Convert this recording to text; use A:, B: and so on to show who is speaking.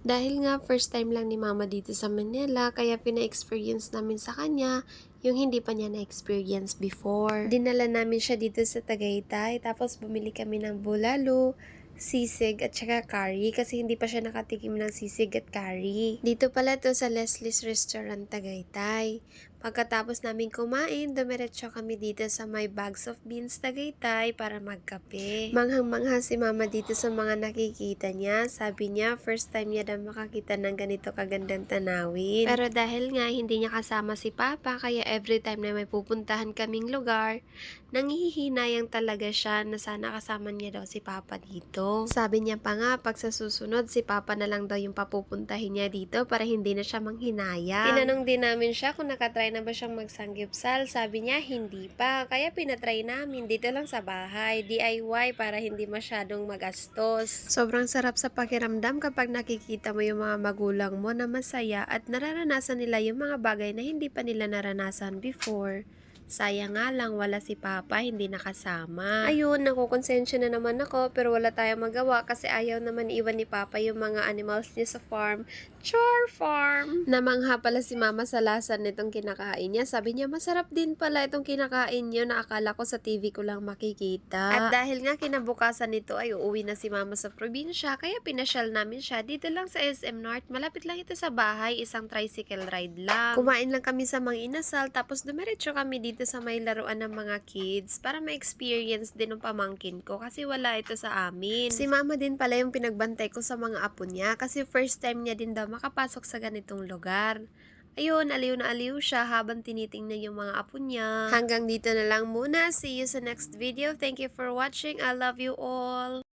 A: Dahil nga first time lang ni mama dito sa Manila, kaya pina-experience namin sa kanya yung hindi pa niya na-experience before. Dinala namin siya dito sa Tagaytay, tapos bumili kami ng bulalo, sisig at saka curry kasi hindi pa siya nakatikim ng sisig at curry. Dito pala to sa Leslie's Restaurant Tagaytay. Pagkatapos namin kumain, dumiretso kami dito sa may Bags of Beans Tagaytay para magkape. Manghang-mangha si mama dito sa mga nakikita niya. Sabi niya, first time niya daw makakita ng ganito kagandang tanawin. Pero dahil nga hindi niya kasama si papa, kaya every time na may pupuntahan kaming lugar, nanghihinayang talaga siya na sana kasama niya daw si papa dito. Sabi niya pa nga, pag sa susunod, si papa na lang daw yung papupuntahin niya dito para hindi na siya manghinayang. Tinanong din namin siya kung nakatry na ba siyang magsanggipsal. Sabi niya, hindi pa. Kaya pinatry namin dito lang sa bahay. DIY para hindi masyadong magastos. Sobrang sarap sa pakiramdam kapag nakikita mo yung mga magulang mo na masaya at nararanasan nila yung mga bagay na hindi pa nila naranasan before. Sayang nga lang, wala si Papa, hindi nakasama. Ayun, nakukonsensya na naman ako, pero wala tayong magawa kasi ayaw naman iwan ni Papa yung mga animals niya sa farm. Char farm! Namangha pala si Mama sa lasa nitong kinakain niya. Sabi niya, masarap din pala itong kinakain niyo na akala ko sa TV ko lang makikita. At dahil nga kinabukasan nito ay uuwi na si Mama sa probinsya, kaya pinasyal namin siya dito lang sa SM North. Malapit lang ito sa bahay, isang tricycle ride lang. Kumain lang kami sa mga inasal, tapos dumiretso kami dito sa may laruan ng mga kids para ma-experience din ng pamangkin ko kasi wala ito sa amin. Si Mama din pala yung pinagbantay ko sa mga apo niya kasi first time niya din daw makapasok sa ganitong lugar. Ayun, aliw na aliw siya habang tinitingnan yung mga apo niya. Hanggang dito na lang muna. See you sa next video. Thank you for watching. I love you all.